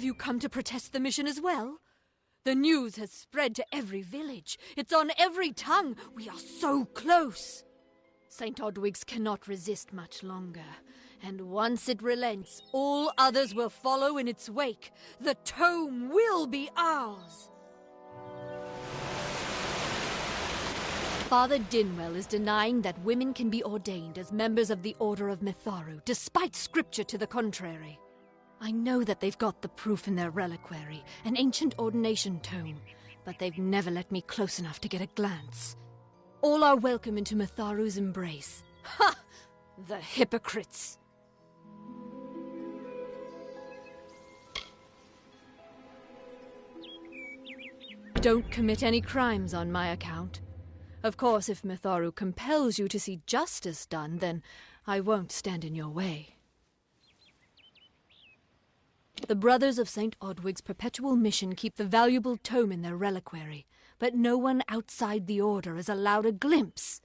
you come to protest the mission as well? The news has spread to every village. It's on every tongue. We are so close. St. Odwig's cannot resist much longer. And once it relents, all others will follow in its wake. The tome will be ours. Father Dinwell is denying that women can be ordained as members of the Order of Mitharu, despite scripture to the contrary. I know that they've got the proof in their reliquary, an ancient ordination tome, but they've never let me close enough to get a glance. All are welcome into Mitharu's embrace. Ha! The hypocrites! Don't commit any crimes on my account. Of course, if Mitharu compels you to see justice done, then I won't stand in your way. The Brothers of St. Odwig's perpetual mission keep the valuable tome in their reliquary, but no one outside the Order is allowed a glimpse.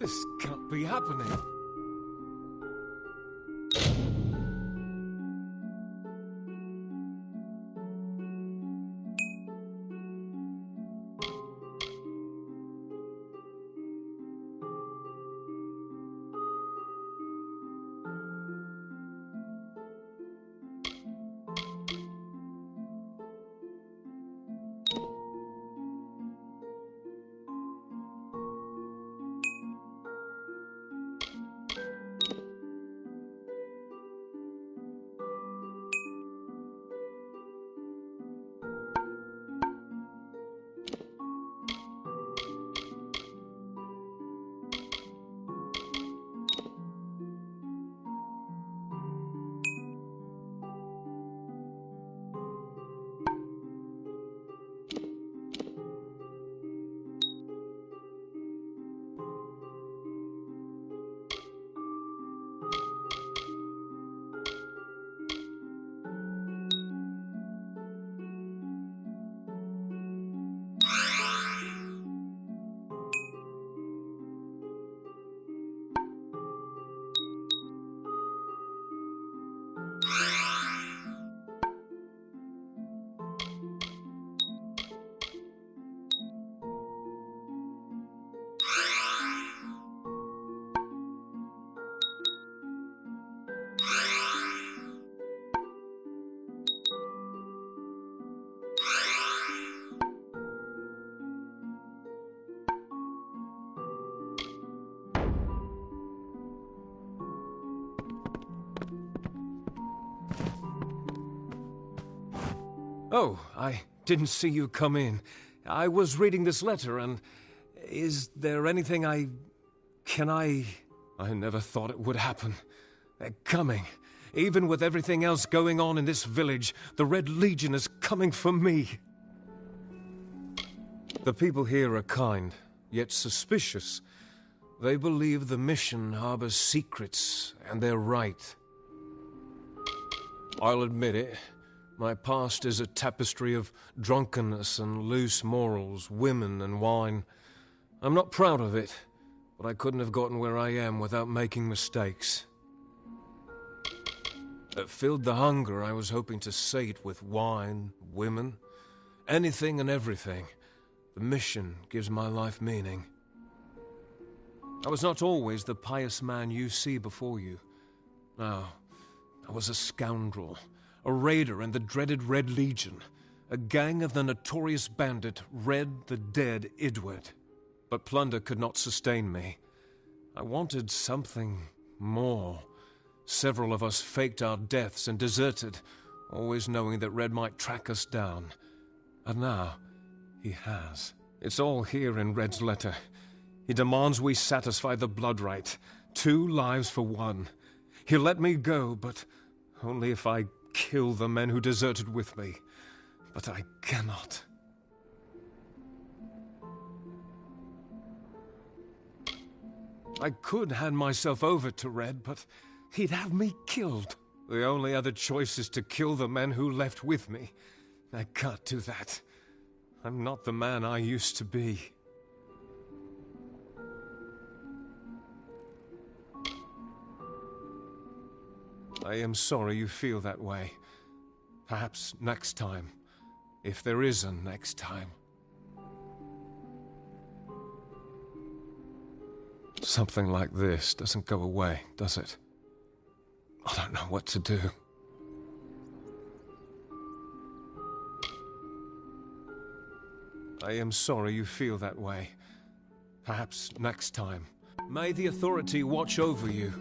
This can't be happening. Oh, I didn't see you come in. I was reading this letter and... Is there anything I never thought it would happen. They're coming. Even with everything else going on in this village, the Red Legion is coming for me. The people here are kind, yet suspicious. They believe the mission harbors secrets, and they're right. I'll admit it. My past is a tapestry of drunkenness and loose morals, women and wine. I'm not proud of it, but I couldn't have gotten where I am without making mistakes. It filled the hunger I was hoping to sate with wine, women, anything and everything. The mission gives my life meaning. I was not always the pious man you see before you. No, I was a scoundrel. A raider in the dreaded Red Legion, a gang of the notorious bandit Red the Dead Idward. But plunder could not sustain me. I wanted something more. Several of us faked our deaths and deserted, always knowing that Red might track us down. And now, he has. It's all here in Red's letter. He demands we satisfy the blood rite. 2 lives for 1. He'll let me go, but only if I kill the men who deserted with me. But I cannot. I could hand myself over to Red, but he'd have me killed. The only other choice is to kill the men who left with me. I can't do that. I'm not the man I used to be. I am sorry you feel that way. Perhaps next time, if there is a next time. Something like this doesn't go away, does it? I don't know what to do. I am sorry you feel that way. Perhaps next time. May the authority watch over you.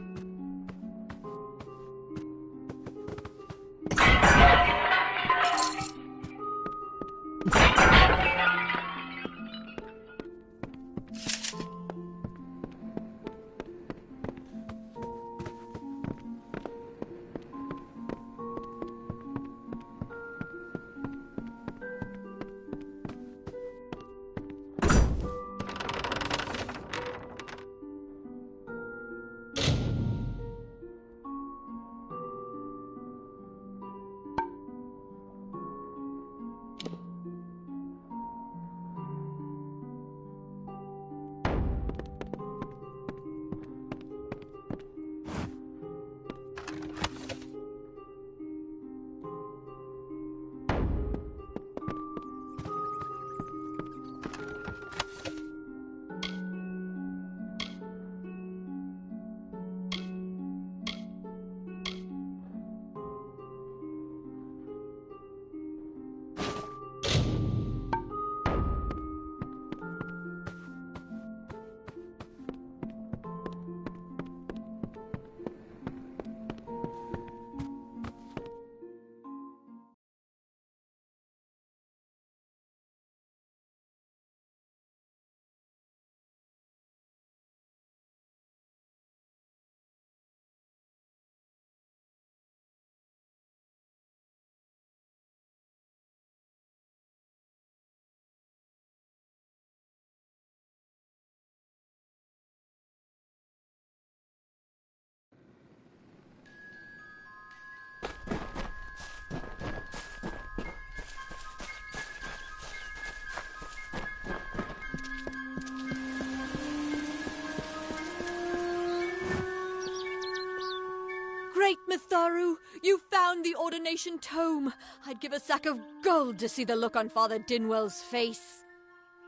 found the ordination tome, I'd give a sack of gold to see the look on Father Dinwell's face.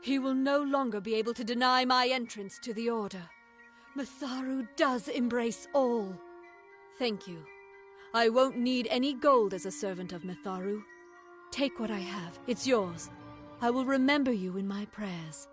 He will no longer be able to deny my entrance to the Order. Mitharu does embrace all. Thank you. I won't need any gold as a servant of Mitharu. Take what I have. It's yours. I will remember you in my prayers.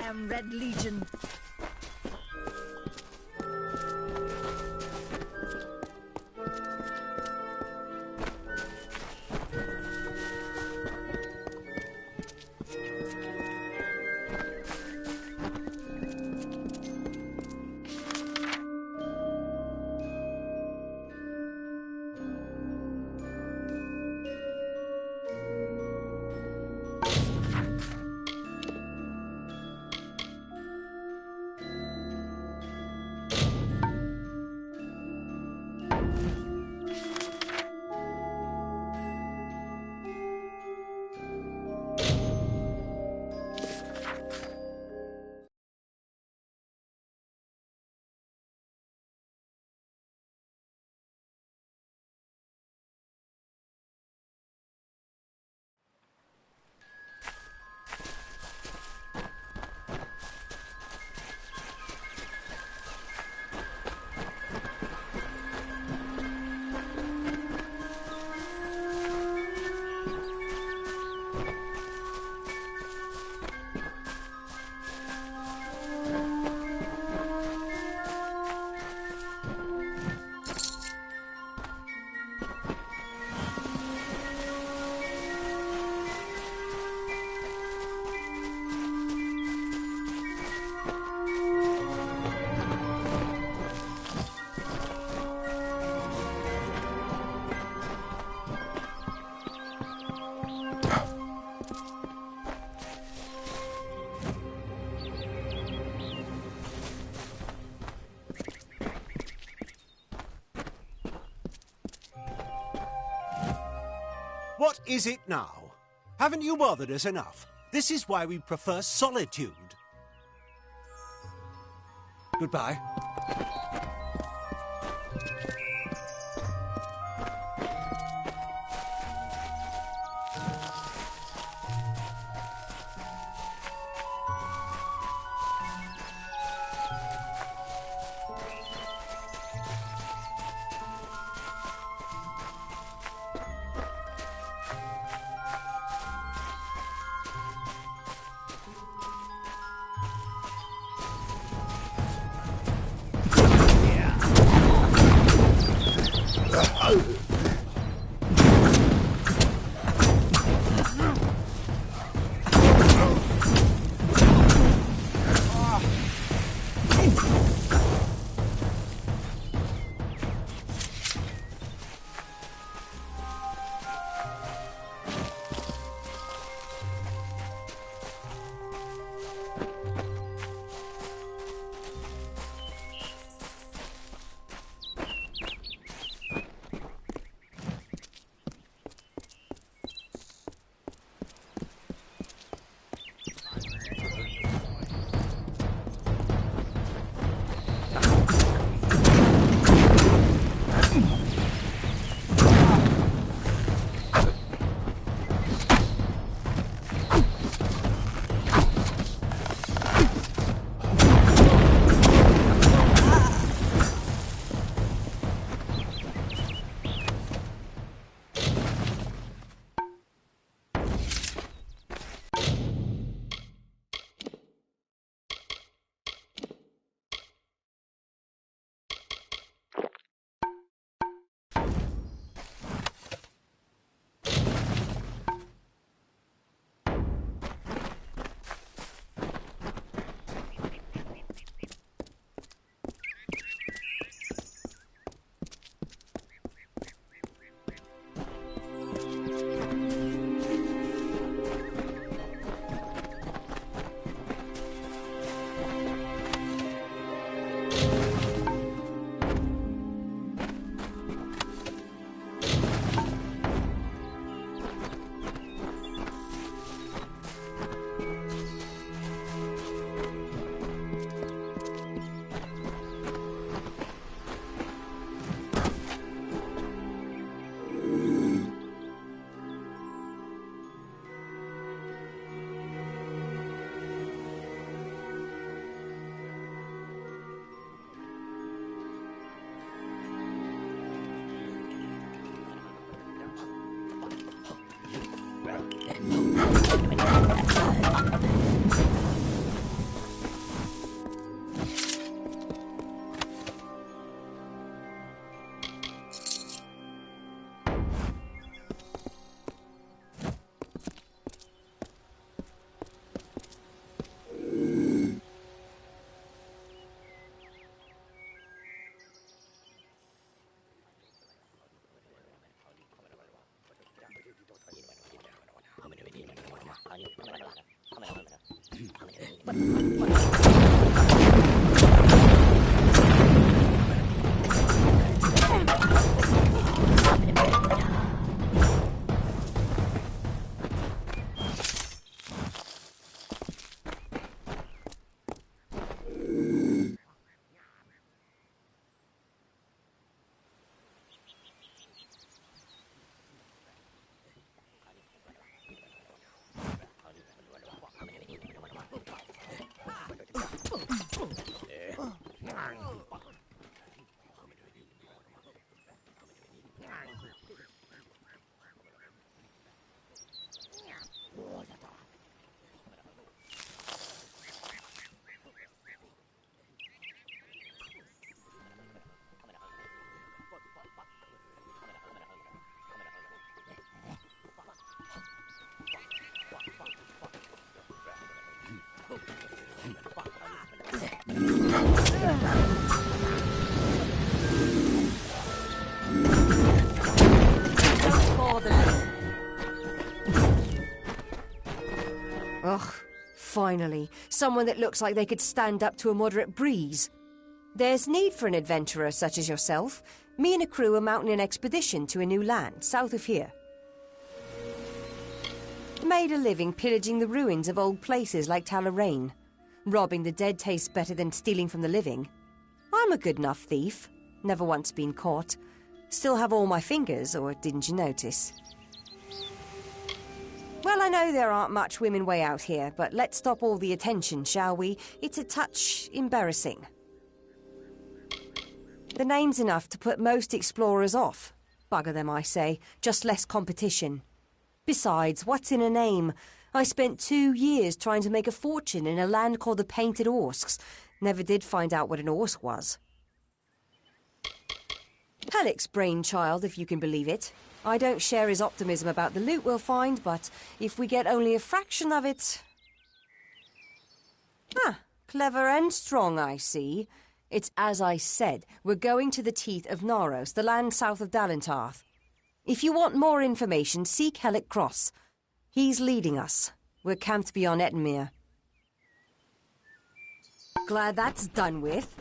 damn Red Legion. What is it now? Haven't you bothered us enough? This is why we prefer solitude. Goodbye. Ugh, finally, someone that looks like they could stand up to a moderate breeze. There's need for an adventurer such as yourself. Me and a crew are mounting an expedition to a new land, south of here. Made a living pillaging the ruins of old places like Talarain. Robbing the dead tastes better than stealing from the living. I'm a good enough thief. Never once been caught. Still have all my fingers, or didn't you notice? Well, I know there aren't much women way out here, but let's stop all the attention, shall we? It's a touch embarrassing. The name's enough to put most explorers off. Bugger them, I say. Just less competition. Besides, what's in a name? I spent 2 years trying to make a fortune in a land called the Painted Orsks. Never did find out what an Orsk was. Halleck's brainchild, if you can believe it. I don't share his optimism about the loot we'll find, but if we get only a fraction of it... Ah, clever and strong, I see. It's as I said, we're going to the teeth of Naros, the land south of Dalentarth. If you want more information, seek Halleck Cross. He's leading us. We're camped beyond Ettenmere. Glad that's done with.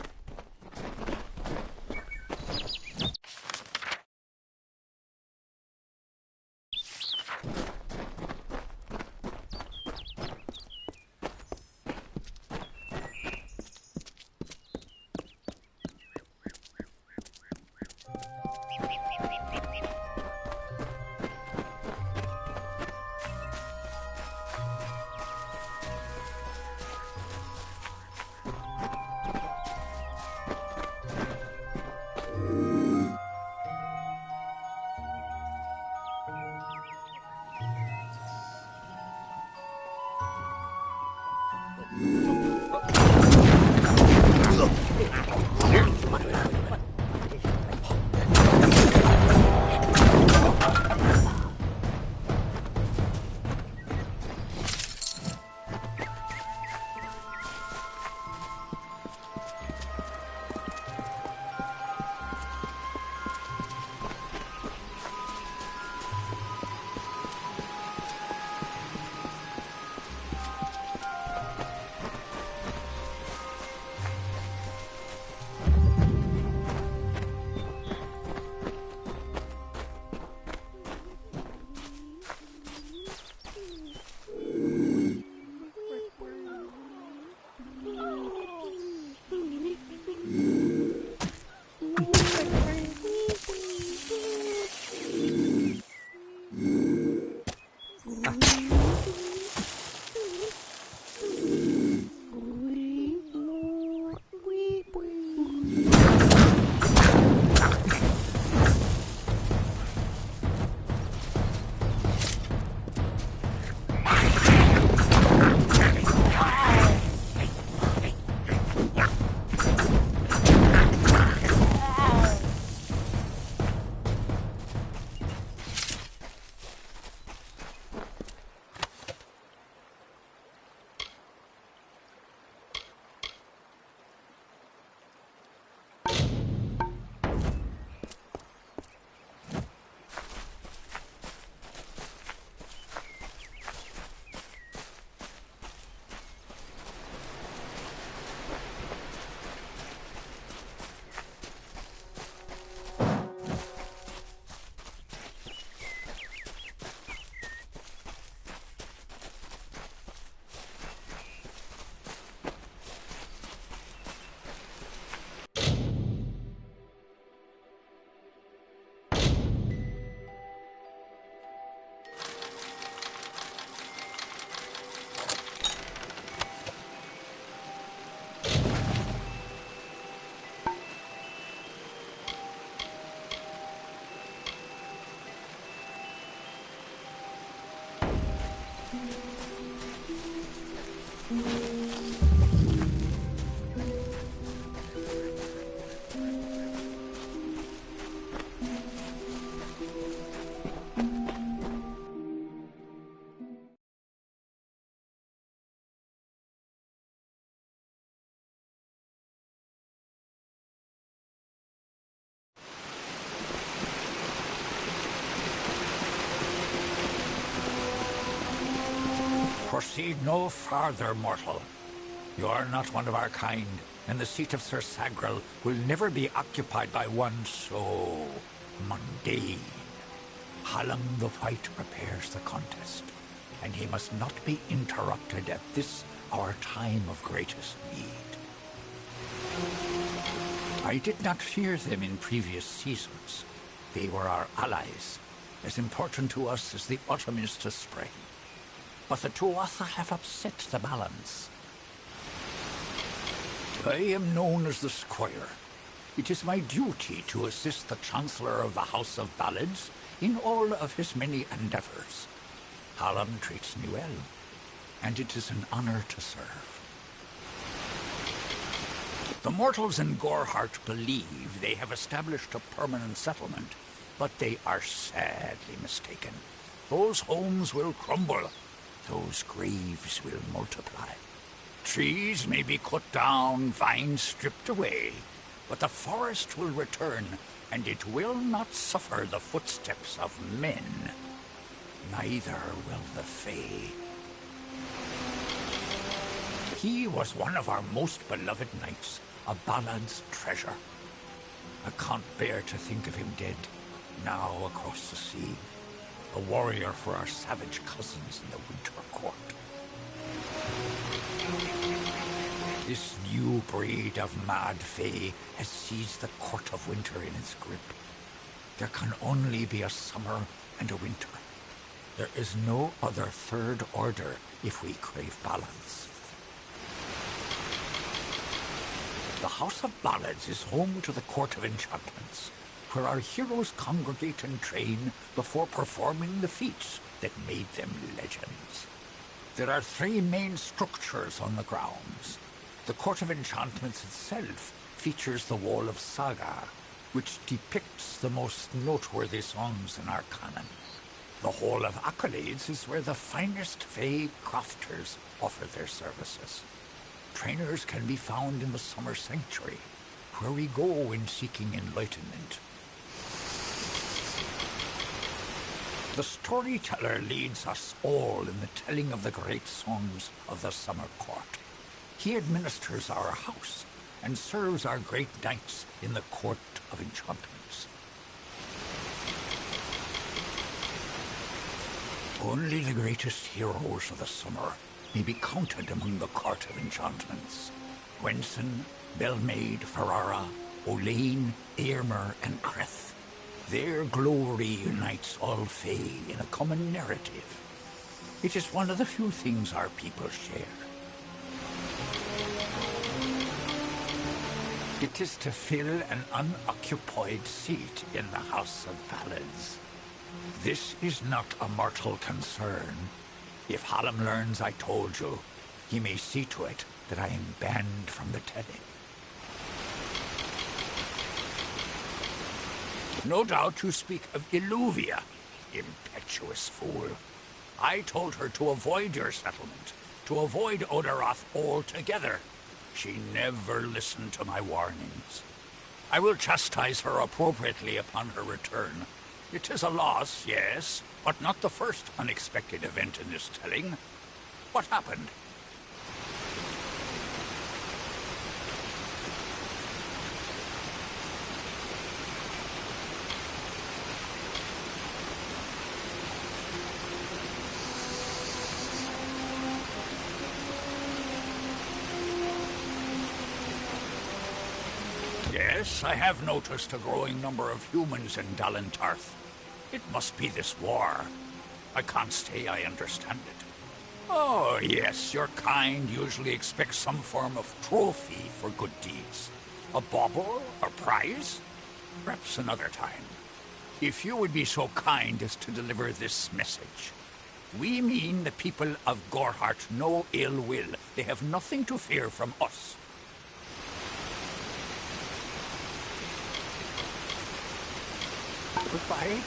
Proceed no farther, mortal. You are not one of our kind, and the seat of Sir Sagrel will never be occupied by one so mundane. Hallam the White prepares the contest, and he must not be interrupted at this our time of greatest need. I did not fear them in previous seasons. They were our allies, as important to us as the autumn is to spring. But the Tuatha have upset the balance. I am known as the Squire. It is my duty to assist the Chancellor of the House of Ballads in all of his many endeavors. Hallam treats me well, and it is an honor to serve. The mortals in Gorehart believe they have established a permanent settlement, but they are sadly mistaken. Those homes will crumble. Those graves will multiply. Trees may be cut down, vines stripped away, but the forest will return, and it will not suffer the footsteps of men. Neither will the Fae. He was one of our most beloved knights, a ballad's treasure. I can't bear to think of him dead, now across the sea. A warrior for our savage cousins in the Winter Court. This new breed of mad fae has seized the Court of Winter in its grip. There can only be a summer and a winter. There is no other third order if we crave balance. The House of Ballads is home to the Court of Enchantments, where our heroes congregate and train before performing the feats that made them legends. There are 3 main structures on the grounds. The Court of Enchantments itself features the Wall of Saga, which depicts the most noteworthy songs in our canon. The Hall of Accolades is where the finest Fae crafters offer their services. Trainers can be found in the Summer Sanctuary, where we go when seeking enlightenment. The storyteller leads us all in the telling of the great songs of the Summer Court. He administers our house and serves our great knights in the Court of Enchantments. Only the greatest heroes of the summer may be counted among the Court of Enchantments. Gwenson, Belmaid, Ferrara, Olaine, Eärmer, and Creth. Their glory unites all Fae in a common narrative. It is one of the few things our people share. It is to fill an unoccupied seat in the House of Ballads. This is not a mortal concern. If Hallam learns I told you, he may see to it that I am banned from the telling. No doubt you speak of Illuvia, impetuous fool. I told her to avoid your settlement, to avoid Odorath altogether. She never listened to my warnings. I will chastise her appropriately upon her return. It is a loss, yes, but not the first unexpected event in this telling. What happened? Yes, I have noticed a growing number of humans in Dalentarth. It must be this war. I can't say I understand it. Oh, yes, your kind usually expects some form of trophy for good deeds. A bauble or prize? Perhaps another time. If you would be so kind as to deliver this message. We mean the people of Gorhart no ill will. They have nothing to fear from us. Goodbye.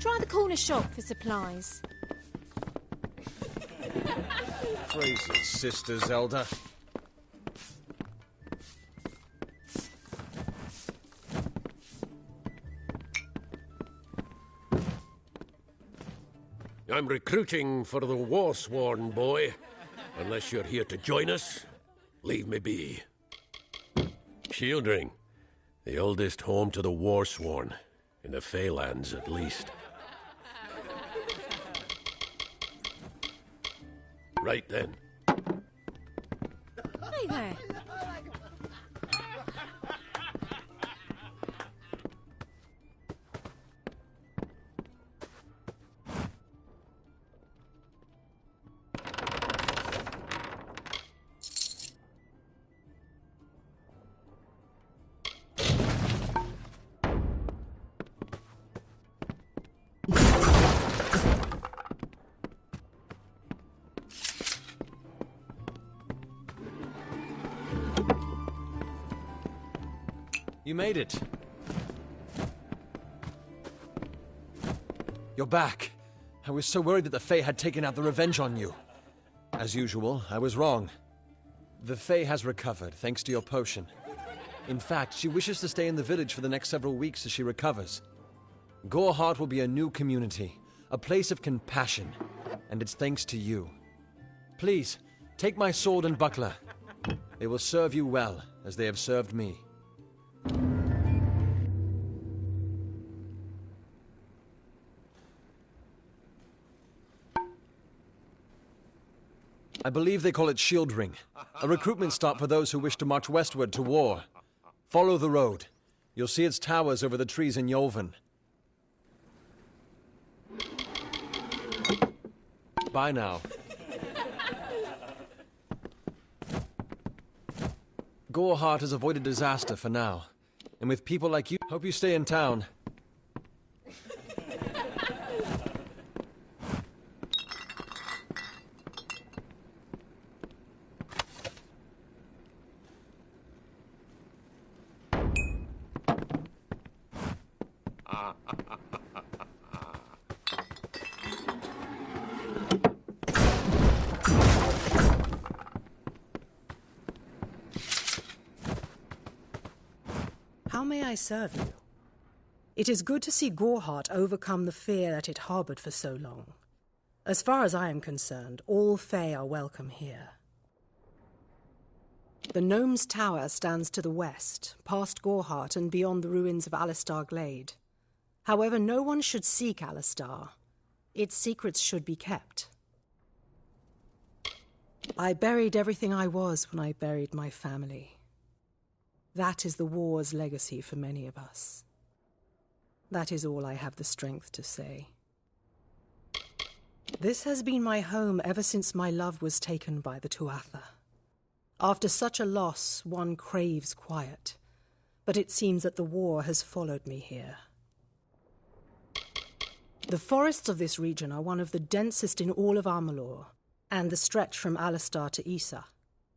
Try the corner shop for supplies. Phrases, Sister Zelda. I'm recruiting for the Warsworn, boy. Unless you're here to join us, leave me be. Shieldring, the oldest home to the Warsworn, in the Feylands at least. Right then. Hey there. You made it. You're back. I was so worried that the Fae had taken out the revenge on you. As usual, I was wrong. The Fae has recovered, thanks to your potion. In fact, she wishes to stay in the village for the next several weeks as she recovers. Gorhart will be a new community, a place of compassion, and it's thanks to you. Please, take my sword and buckler. They will serve you well, as they have served me. I believe they call it Shieldring, a recruitment stop for those who wish to march westward to war. Follow the road. You'll see its towers over the trees in Yolven. Bye now. Gorhart has avoided disaster for now. And with people like you, hope you stay in town. How may I serve you? It is good to see Gorhart overcome the fear that it harbored for so long. As far as I am concerned, all Fae are welcome here. The Gnome's Tower stands to the west, past Gorhart and beyond the ruins of Alistar Glade. However, no one should seek Alistar. Its secrets should be kept. I buried everything I was when I buried my family. That is the war's legacy for many of us. That is all I have the strength to say. This has been my home ever since my love was taken by the Tuatha. After such a loss, one craves quiet, but it seems that the war has followed me here. The forests of this region are one of the densest in all of Amalur, and the stretch from Alistar to Issa.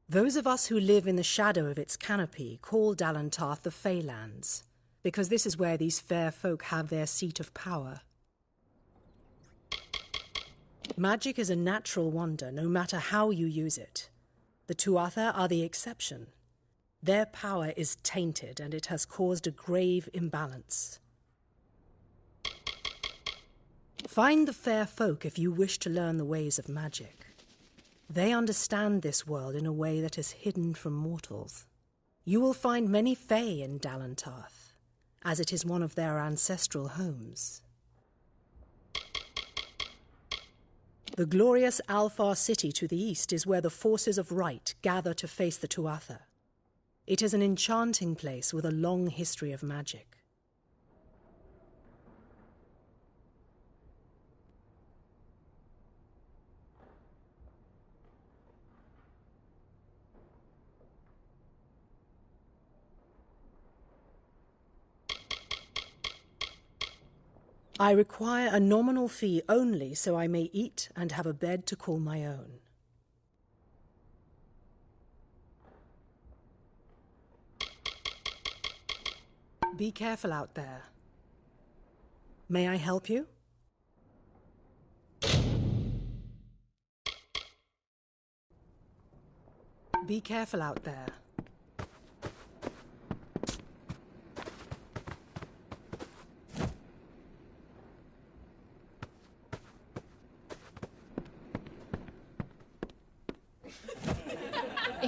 Those of us who live in the shadow of its canopy call Dalantarth the Feylands, because this is where these fair folk have their seat of power. Magic is a natural wonder, no matter how you use it. The Tuatha are the exception. Their power is tainted, and it has caused a grave imbalance. Find the fair folk if you wish to learn the ways of magic. They understand this world in a way that is hidden from mortals. You will find many Fey in Dalantarth, as it is one of their ancestral homes. The glorious Alfar city to the east is where the forces of right gather to face the Tuatha. It is an enchanting place with a long history of magic. I require a nominal fee only so I may eat and have a bed to call my own. Be careful out there. May I help you? Be careful out there.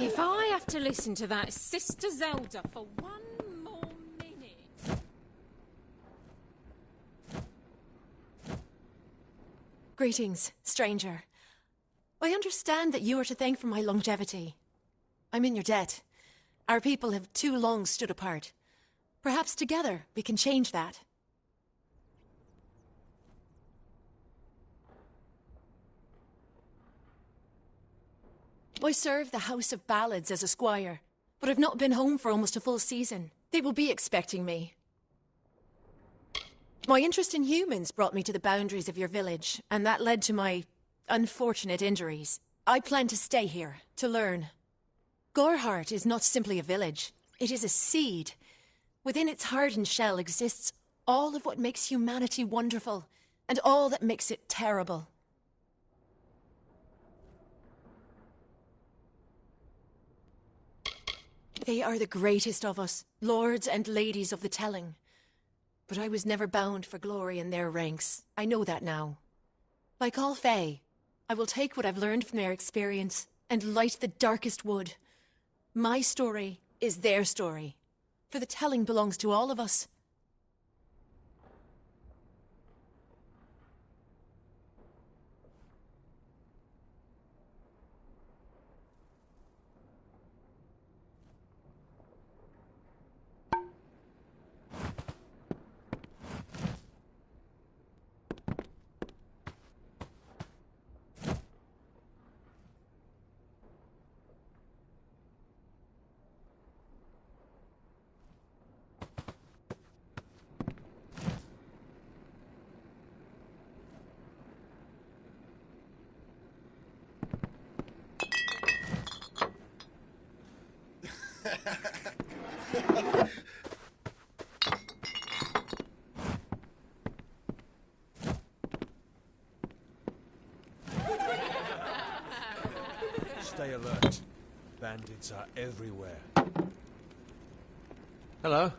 If I have to listen to that Sister Zelda for one more minute... Greetings, stranger. I understand that you are to thank for my longevity. I'm in your debt. Our people have too long stood apart. Perhaps together we can change that. I serve the House of Ballads as a squire, but I've not been home for almost a full season. They will be expecting me. My interest in humans brought me to the boundaries of your village, and that led to my unfortunate injuries. I plan to stay here, to learn. Gorehart is not simply a village. It is a seed. Within its hardened shell exists all of what makes humanity wonderful, and all that makes it terrible. They are the greatest of us, lords and ladies of the telling. But I was never bound for glory in their ranks. I know that now. Like all Fae, I will take what I've learned from their experience and light the darkest wood. My story is their story, for the telling belongs to all of us. Stay alert. Bandits are everywhere. Hello.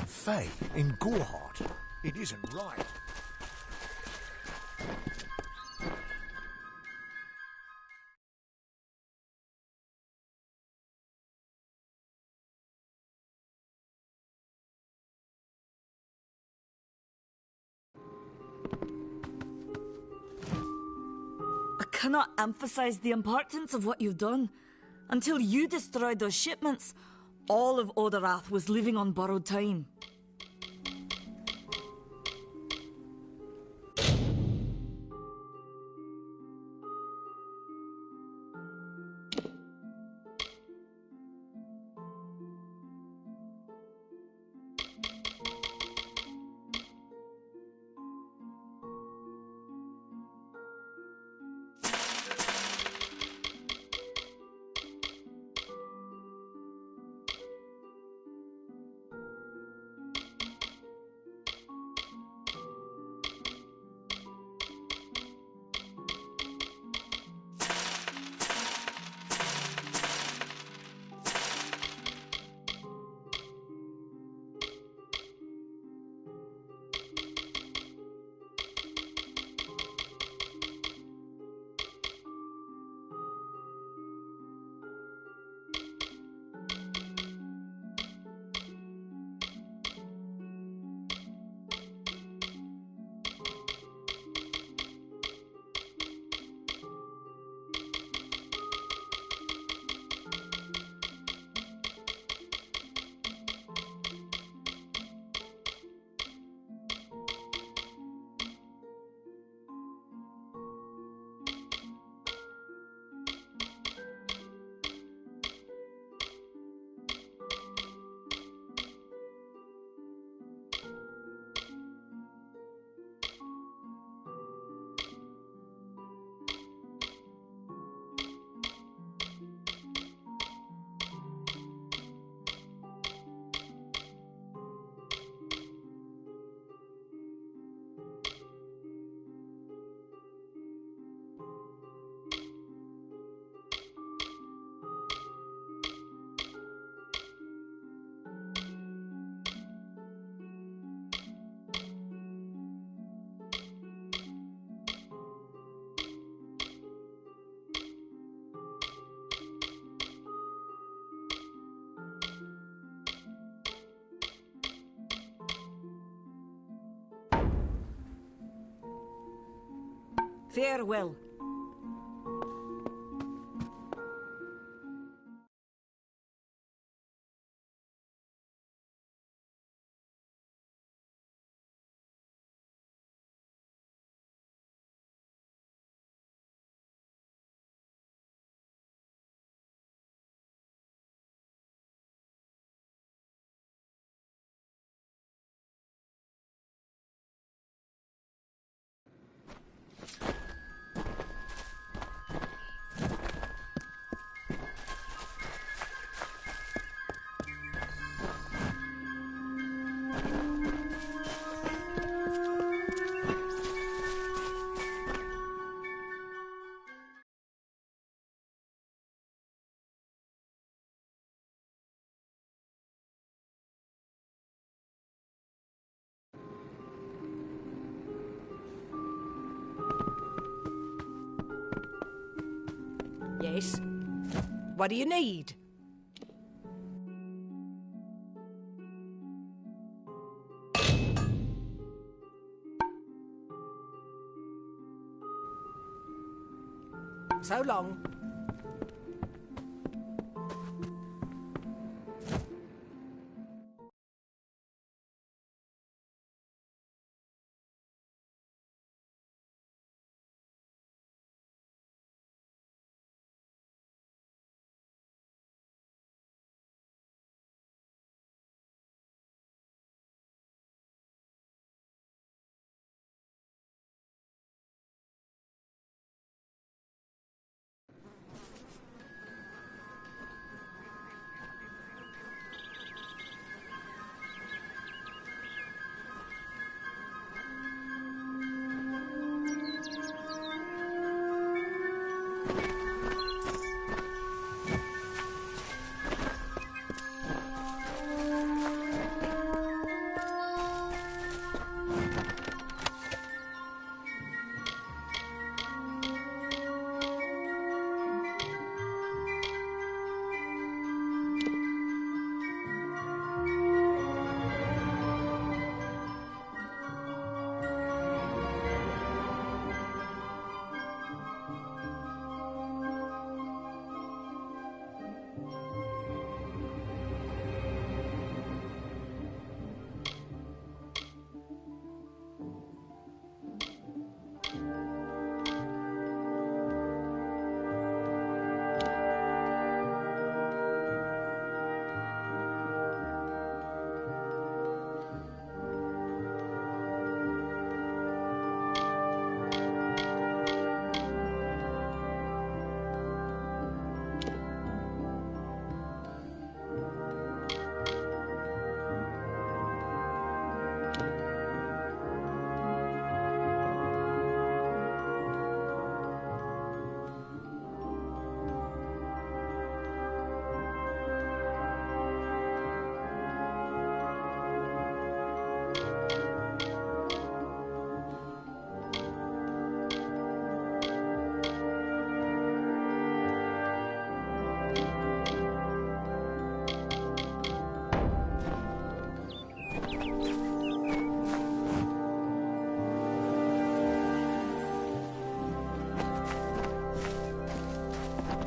Fae in Gorehart. It isn't right. I cannot emphasize the importance of what you've done. Until you destroyed those shipments, all of Odorath was living on borrowed time. Farewell. Yes? What do you need? So long.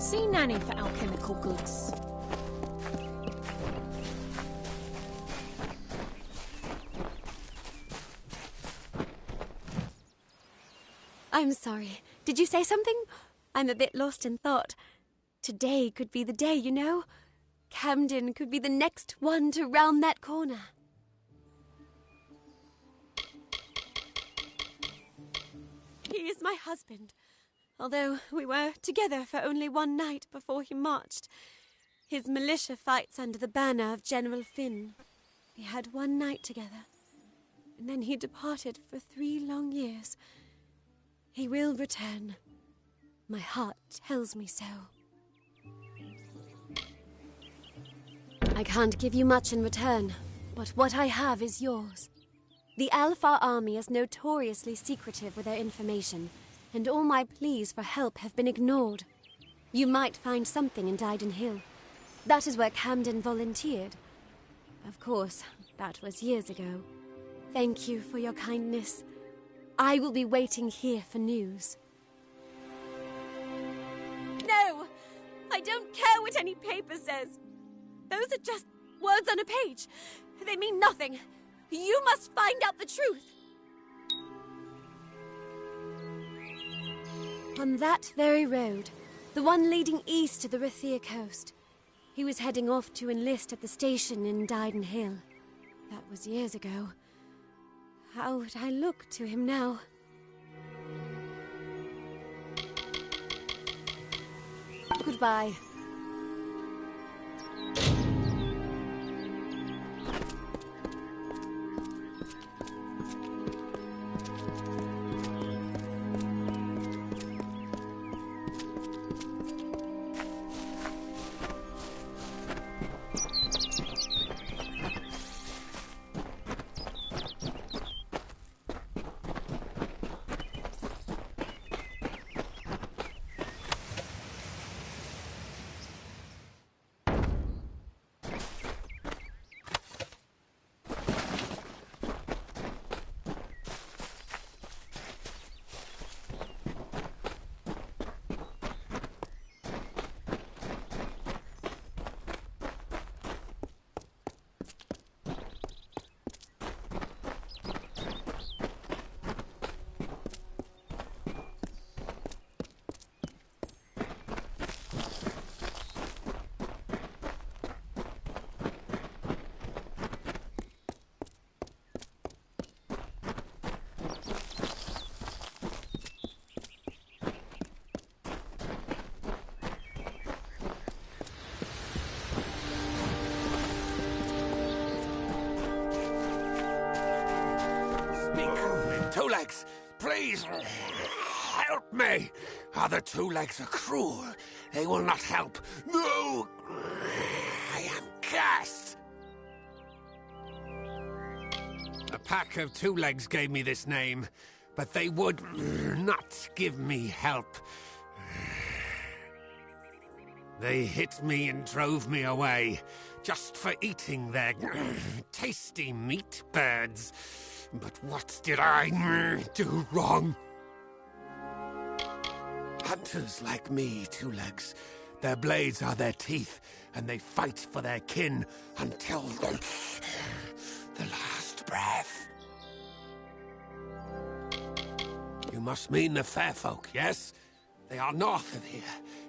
See Nanny for alchemical goods. I'm sorry. Did you say something? I'm a bit lost in thought. Today could be the day, you know. Camden could be the next one to round that corner. He is my husband, although we were together for only one night before he marched. His militia fights under the banner of General Finn. We had one night together, and then he departed for 3 long years. He will return. My heart tells me so. I can't give you much in return, but what I have is yours. The Alpha army is notoriously secretive with their information, and all my pleas for help have been ignored. You might find something in Dyden Hill. That is where Camden volunteered. Of course, that was years ago. Thank you for your kindness. I will be waiting here for news. No! I don't care what any paper says. Those are just words on a page. They mean nothing. You must find out the truth. On that very road, the one leading east to the Rathia coast, he was heading off to enlist at the station in Dyden Hill. That was years ago. How would I look to him now? Goodbye. Two Legs, please, help me. Other Two Legs are cruel. They will not help. No! I am cursed. A pack of Two Legs gave me this name, but they would not give me help. They hit me and drove me away, just for eating their tasty meat birds. But what did I do wrong? Hunters like me, Two Legs. Their blades are their teeth, and they fight for their kin until the last breath. You must mean the fair folk, yes? They are north of here,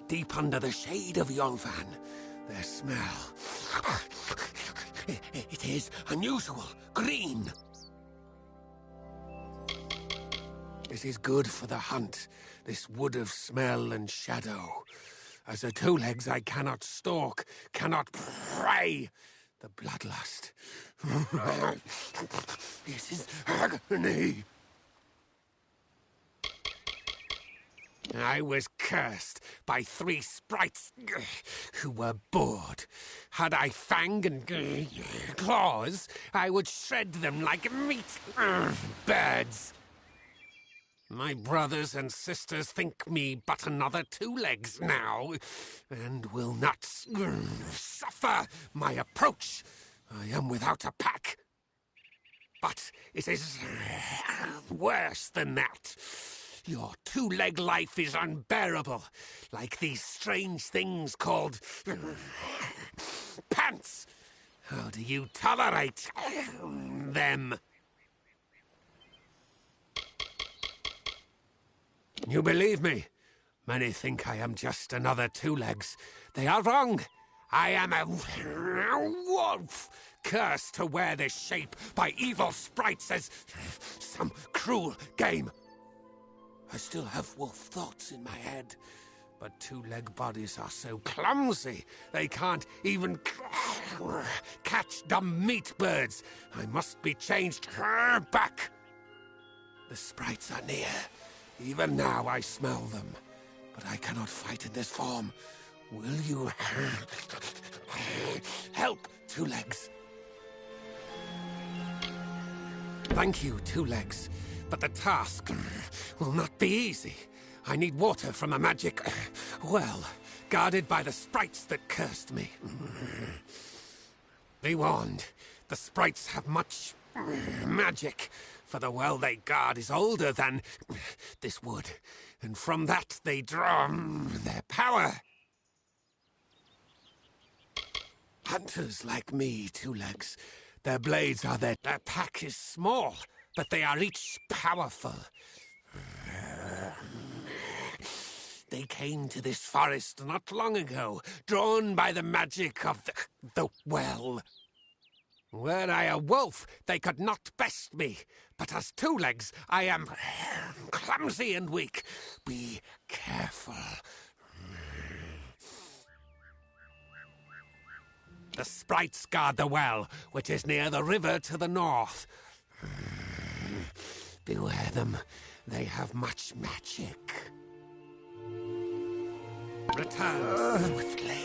deep under the shade of Yolvan. Their smell... it is unusual, green. It is good for the hunt, this wood of smell and shadow. As a Two Legs I cannot stalk, cannot prey. The bloodlust. It is agony. I was cursed by 3 sprites who were bored. Had I fang and claws, I would shred them like meat birds. My brothers and sisters think me but another Two Legs now, and will not suffer my approach. I am without a pack. But it is worse than that. Your two-leg life is unbearable, like these strange things called pants. How do you tolerate them? You believe me? Many think I am just another two-legs. They are wrong. I am a wolf, cursed to wear this shape by evil sprites as some cruel game. I still have wolf thoughts in my head, but two-leg bodies are so clumsy, they can't even catch dumb meat birds. I must be changed back. The sprites are near. Even now I smell them, but I cannot fight in this form. Will you help, Two-Legs? Thank you, Two-Legs, but the task will not be easy. I need water from a magic well, guarded by the sprites that cursed me. Be warned, the sprites have much magic, for the well they guard is older than this wood, and from that they draw their power. Hunters like me, Two-Legs, their blades are their pack is small, but they are each powerful. They came to this forest not long ago, drawn by the magic of the well. Were I a wolf, they could not best me, but as Two-Legs, I am clumsy and weak. Be careful. The sprites guard the well, which is near the river to the north. Beware them. They have much magic. Return swiftly.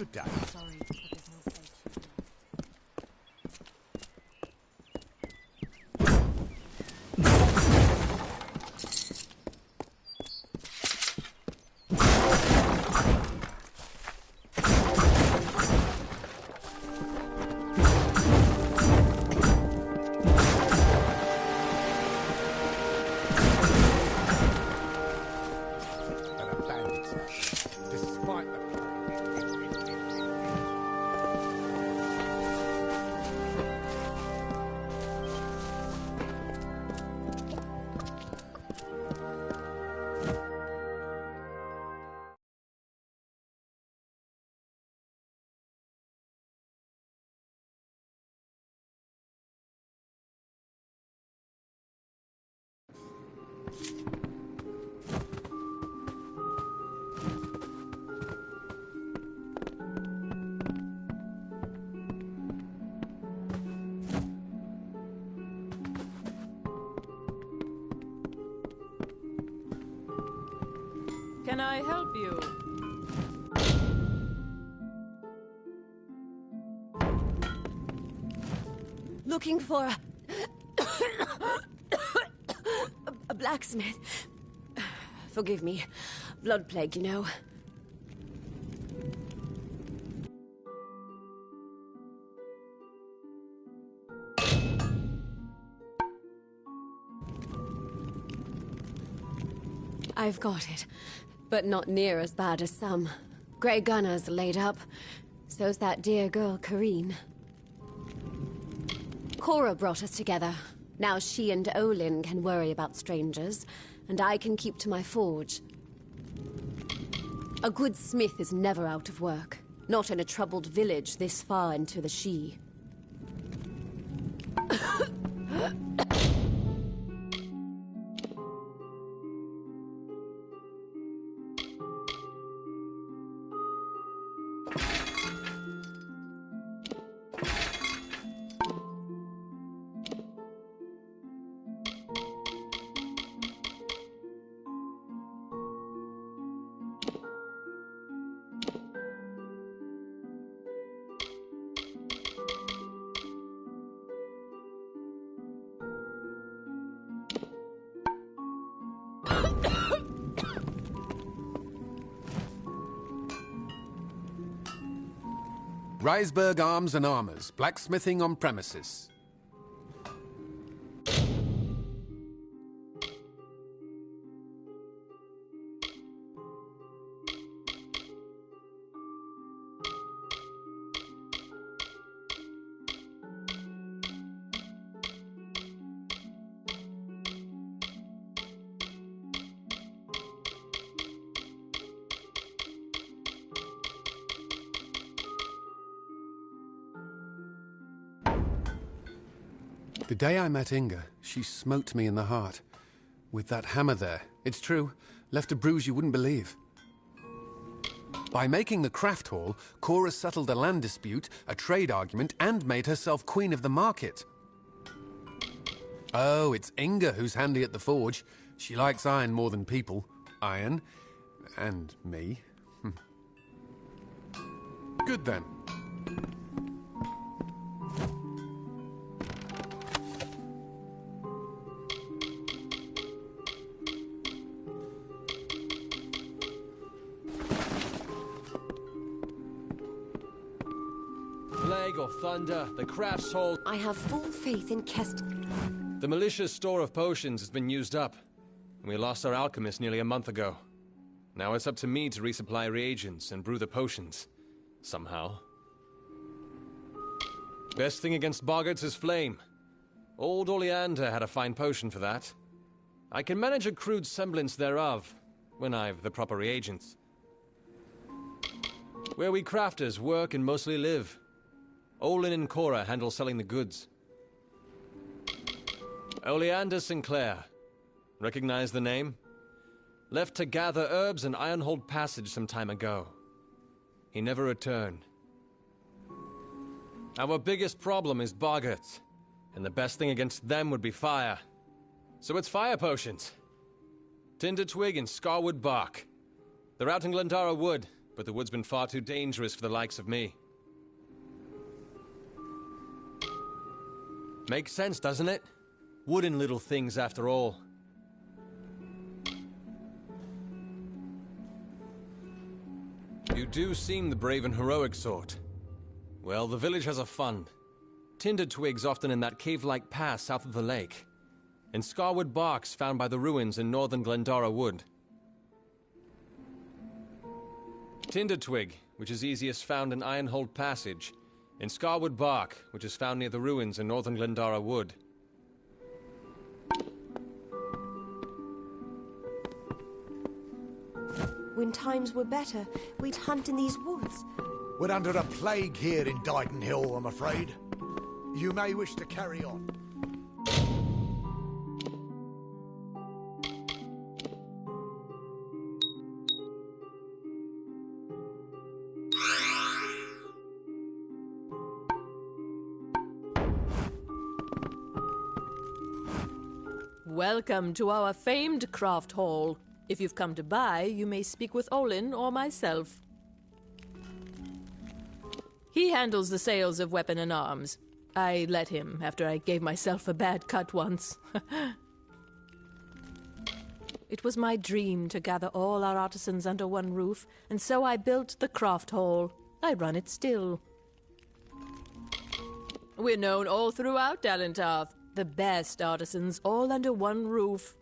Good day. Sorry, but there's no place. Can I help you? Looking for a blacksmith. Forgive me. Blood plague, you know. I've got it, but not near as bad as some. Grey Gunner's laid up. So's that dear girl, Kareen. Cora brought us together. Now she and Olin can worry about strangers, and I can keep to my forge. A good smith is never out of work. Not in a troubled village this far into the She. Riseburg Arms and Armours, blacksmithing on premises. The day I met Inga, she smote me in the heart. With that hammer there, it's true, left a bruise you wouldn't believe. By making the craft hall, Cora settled a land dispute, a trade argument, and made herself queen of the market. Oh, it's Inga who's handy at the forge. She likes iron more than people. Iron. And me. Good then. Plague or thunder, the crafts hall... I have full faith in Kest... The militia's store of potions has been used up, and we lost our alchemist nearly a month ago. Now it's up to me to resupply reagents and brew the potions. Somehow. Best thing against boggarts is flame. Old Oleander had a fine potion for that. I can manage a crude semblance thereof, when I've the proper reagents. Where we crafters work and mostly live. Olin and Cora handle selling the goods. Oleander Sinclair. Recognize the name? Left to gather herbs in Ironhold Passage some time ago. He never returned. Our biggest problem is boggarts, and the best thing against them would be fire. So it's fire potions. Tinder twig and scarwood bark. They're out in Glendara Wood, but the wood's been far too dangerous for the likes of me. Makes sense, doesn't it? Wooden little things, after all. You do seem the brave and heroic sort. Well, the village has a fund. Tinder twigs often in that cave-like pass south of the lake. And scarwood barks found by the ruins in northern Glendara Wood. Tinder twig, which is easiest found in Ironhold Passage. And scarwood bark, which is found near the ruins in northern Glendara Wood. When times were better, we'd hunt in these woods. We're under a plague here in Dighton Hill, I'm afraid. You may wish to carry on. Welcome to our famed craft hall. If you've come to buy, you may speak with Olin or myself. He handles the sales of weapon and arms. I let him after I gave myself a bad cut once. It was my dream to gather all our artisans under one roof, and so I built the craft hall. I run it still. We're known all throughout Dalentarth. The best artisans all under one roof.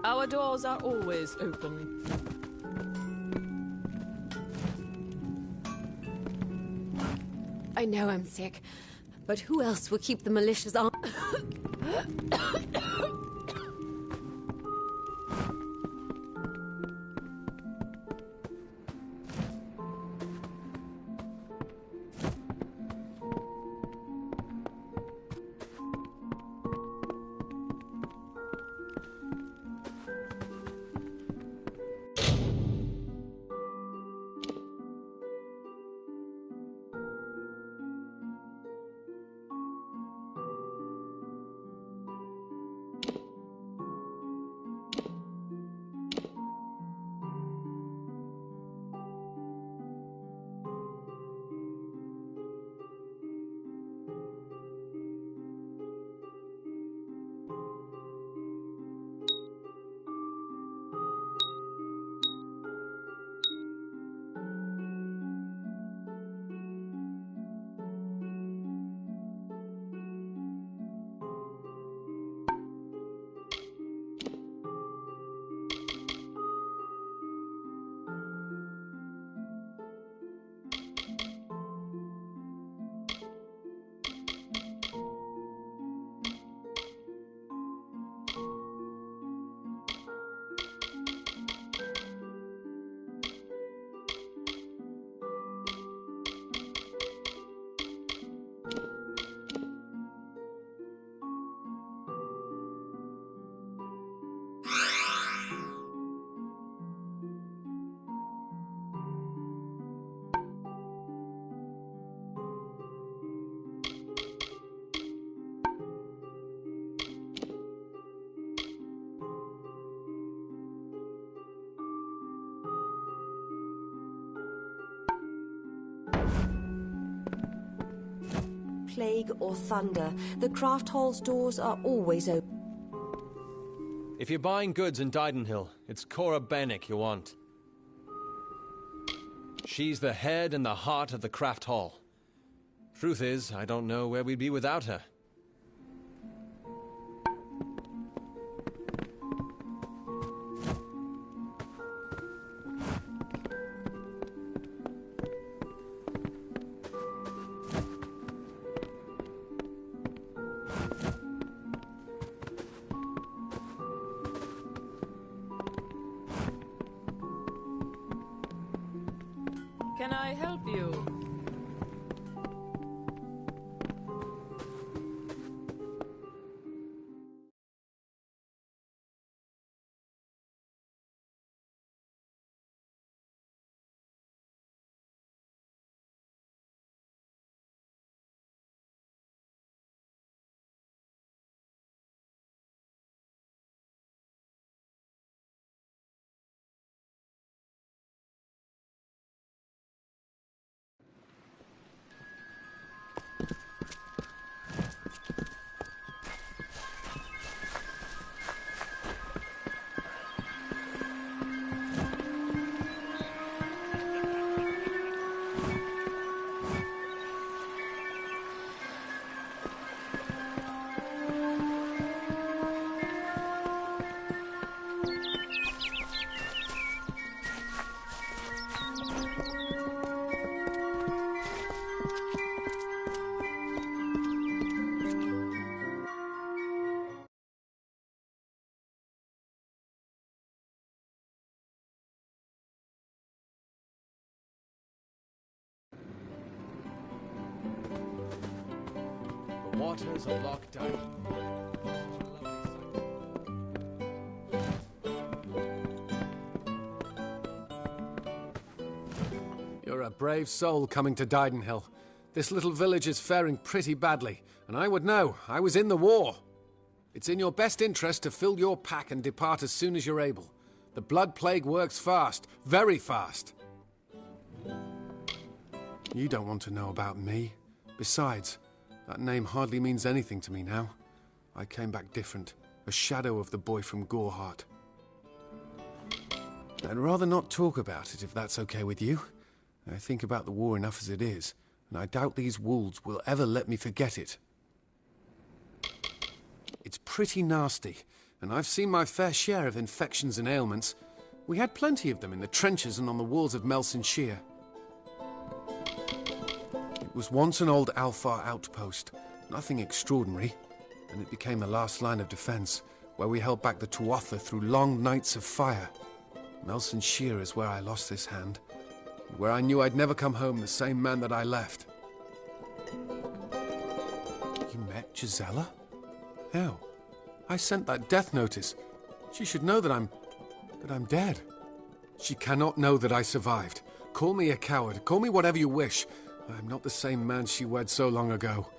Our doors are always open. I know I'm sick, but who else will keep the malicious arm? Plague or thunder, the craft hall's doors are always open. If you're buying goods in Didenhill, it's Cora Bennick you want. She's the head and the heart of the craft hall. Truth is, I don't know where we'd be without her. Can I help you? The waters are locked down. You're a brave soul coming to Didenhill. This little village is faring pretty badly, and I would know. I was in the war. It's in your best interest to fill your pack and depart as soon as you're able. The Blood Plague works fast, very fast. You don't want to know about me. Besides, that name hardly means anything to me now. I came back different, a shadow of the boy from Goreheart. I'd rather not talk about it if that's okay with you. I think about the war enough as it is, and I doubt these wolves will ever let me forget it. It's pretty nasty, and I've seen my fair share of infections and ailments. We had plenty of them in the trenches and on the walls of Melson-Shear. It was once an old Alfar outpost, nothing extraordinary, and it became the last line of defense, where we held back the Tuatha through long nights of fire. Melson-Shear is where I lost this hand, and where I knew I'd never come home the same man that I left. You met Gisela? How? I sent that death notice. She should know that I'm dead. She cannot know that I survived. Call me a coward, call me whatever you wish. I am not the same man she wed so long ago.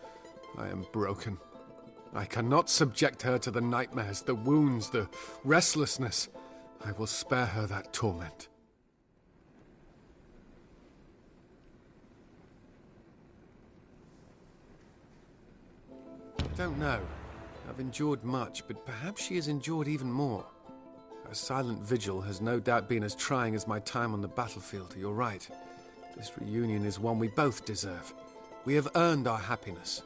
I am broken. I cannot subject her to the nightmares, the wounds, the restlessness. I will spare her that torment. I don't know. I've endured much, but perhaps she has endured even more. Her silent vigil has no doubt been as trying as my time on the battlefield, you're right. This reunion is one we both deserve. We have earned our happiness.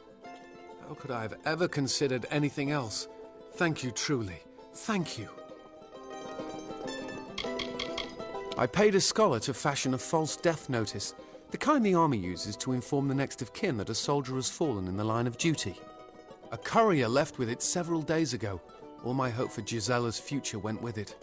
How could I have ever considered anything else? Thank you truly. Thank you. I paid a scholar to fashion a false death notice, the kind the army uses to inform the next of kin that a soldier has fallen in the line of duty. A courier left with it several days ago. All my hope for Gisela's future went with it.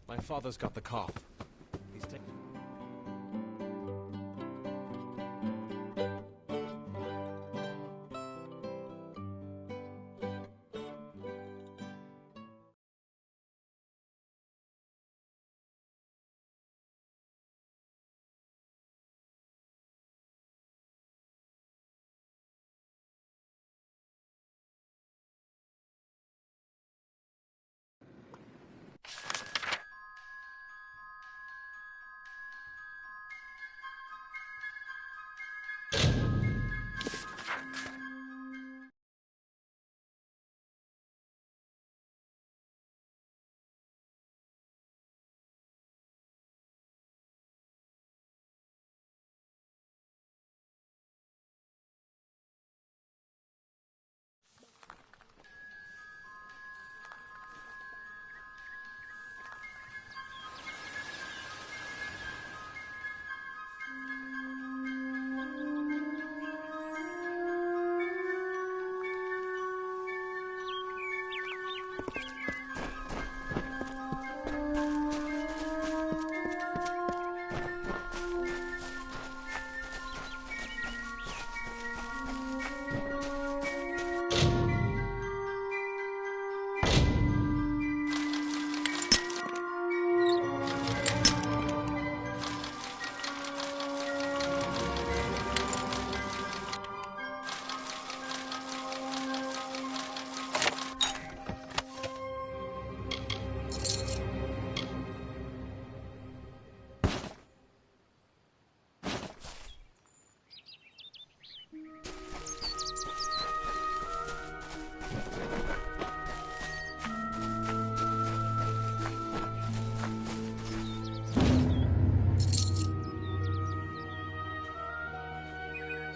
My father's got the cough. He's taking...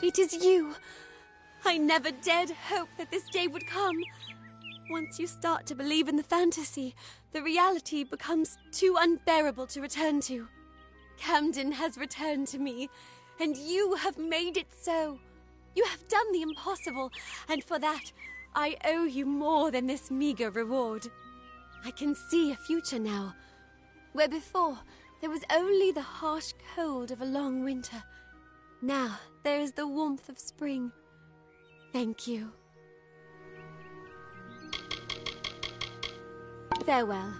It is you! I never dared hope that this day would come. Once you start to believe in the fantasy, the reality becomes too unbearable to return to. Camden has returned to me, and you have made it so. You have done the impossible, and for that, I owe you more than this meager reward. I can see a future now, where before there was only the harsh cold of a long winter. Now there is the warmth of spring. Thank you. Farewell.